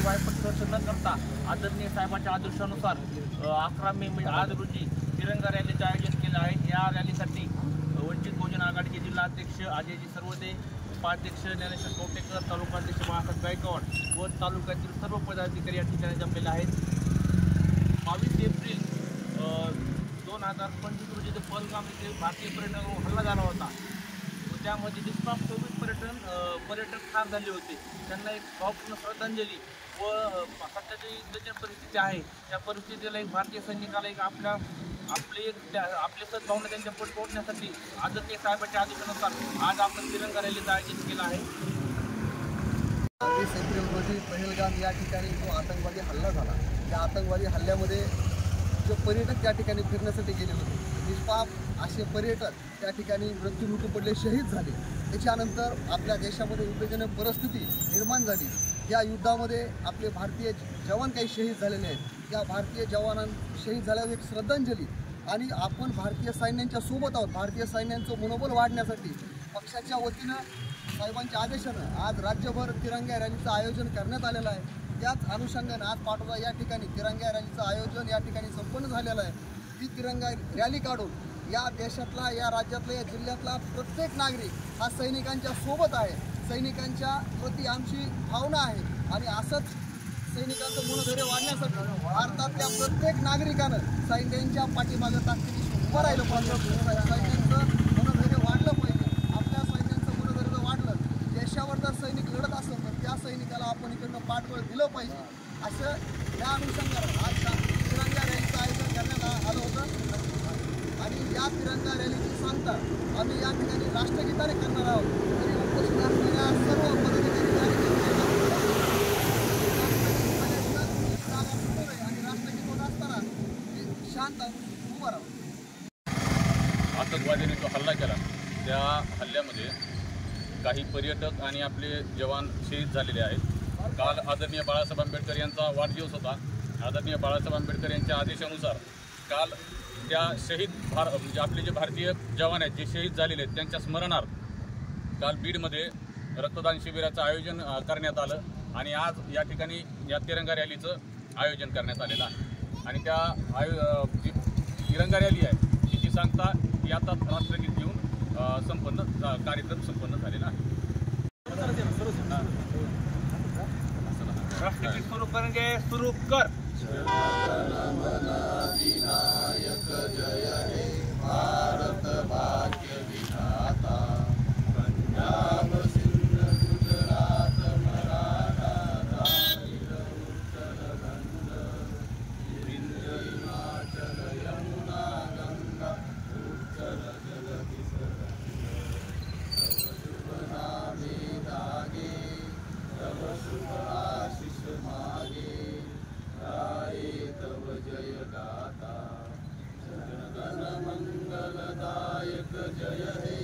वायपट न करता आदरणीय साहेबांच्या आदेशानुसार 11 मे आज रोजी तिरंगा रॅलीचे आयोजन केलं आहे। या रॅलीसाठी वंचित बहुजन आघाडीचे जिल्हाध्यक्ष अजयजी सर्वदे, उपाध्यक्ष ज्ञानेश्वर कवटेकर, तालुकाध्यक्ष बाळासाहेब गायकवाड व तालुक्यातील सर्व पदाधिकारी या ठिकाणी जमलेले आहेत। 22 एप्रिल 2025 रोजी ते पहलगाम येथे भारतीय पर्यटनावर हल्ला झाला होता व त्यामध्ये निष्पाप 24 पर्यटक ठार झाले होते। त्यांना एक भावपूर्ण श्रद्धांजली व सध्याची युद्धाची परिस्थिती आहे त्या परिस्थितीला एक भारतीय सैनिकाला एक आपले सद्भावना त्यांच्या पोट पोहोचण्यासाठी आदरणीय साहेबांच्या आदेशानुसार आज आपण तिरंगा रॅलीचं आयोजन केलं आहे। 20 एप्रिल रोजी पहलगाम या ठिकाणी जो आतंकवादी हल्ला झाला, त्या आतंकवादी हल्ल्यामध्ये जो पर्यटक त्या ठिकाणी फिरण्यासाठी गेले होते, निष्पाप असे पर्यटक त्या ठिकाणी मृत्युमुखी पडले, शहीद झाले। त्याच्यानंतर आपल्या देशामध्ये उद्विग्न परिस्थिती निर्माण झाली। या युद्धामध्ये आपले भारतीय जवान काही शहीद झालेले आहेत। त्या भारतीय जवानांना शहीद झाल्यावर एक श्रद्धांजली आणि आपण भारतीय सैन्यांच्या सोबत आहोत। भारतीय सैन्यांचं मनोबल वाढण्यासाठी पक्षाच्या वतीनं साहेबांच्या आदेशानं आज राज्यभर तिरंगा रॅलीचं आयोजन करण्यात आलेलं आहे। त्याच अनुषंगाने आज पाटोदा या ठिकाणी तिरंगा रॅलीचं आयोजन या ठिकाणी संपन्न झालेलं आहे। ही तिरंगा रॅली काढून या देशातला, या राज्यातला, या जिल्ह्यातला प्रत्येक नागरिक हा सैनिकांच्या सोबत आहे। सैनिकांच्या प्रती आमची भावना आहे आणि असंच सैनिकांचं मनोधैर्य वाढण्यासाठी भारतातल्या प्रत्येक नागरिकानं सैन्यांच्या पाठीमागं ताकदीने उभं राहिलं पाहिजे। सैन्यांचं मनोधैर्य वाढलं पाहिजे। आपल्या सैन्यांचं मनोधैर्य वाढलं, देशावर जर सैनिक लढत असेल तर त्या सैनिकाला आपण इकडनं पाठबळ दिलं पाहिजे। असं या अनुषंगाने आज तिरंगा रॅलीचं आयोजन करण्यात आलं होतं आणि या तिरंगा रॅलीची सांगता आम्ही या ठिकाणी राष्ट्रगीताने करणार आहोत। तरी उपस्थित असलेल्या सर्व पदाधिकारी आणि राष्ट्रगीत होत असताना शांत उभं राहू। आतंकवादीने जो हल्ला केला त्या हल्ल्यामध्ये काही पर्यटक आणि आपले जवान शहीद झालेले आहेत। काल आदरणीय बाळासाहेब आंबेडकर यांचा वाढदिवस होता। आदरणीय बाळासाहेब आंबेडकर यांच्या आदेशानुसार काल त्या शहीद म्हणजे आपले जे भारतीय जवान आहेत जे शहीद झालेले आहेत त्यांच्या स्मरणार्थ काल बीडमध्ये रक्तदान शिबिराचं आयोजन करण्यात आलं आणि आज या ठिकाणी या तिरंगा रॅलीचं आयोजन करण्यात आलेलं आहे। आणि त्या जी तिरंगा रॅली आहे तिची सांगता ती आता राष्ट्रगीत घेऊन कार्यक्रम संपन्न झालेला आहे। राष्ट्रगीत सुरू करेंगे, सुरू कर। जय हे भारत भाग्य विधाता, पंजाब सिंध गुजरात मराठा द्राविड उत्तराखंड विंध्य हिमाचल यमुना गंगा उच्चल जलधि सरंग, तव शुभ नामे दागे, तव शुभ आशीष मागे, गाये तव जय गाथा, जनगण मंगलदायक जय हे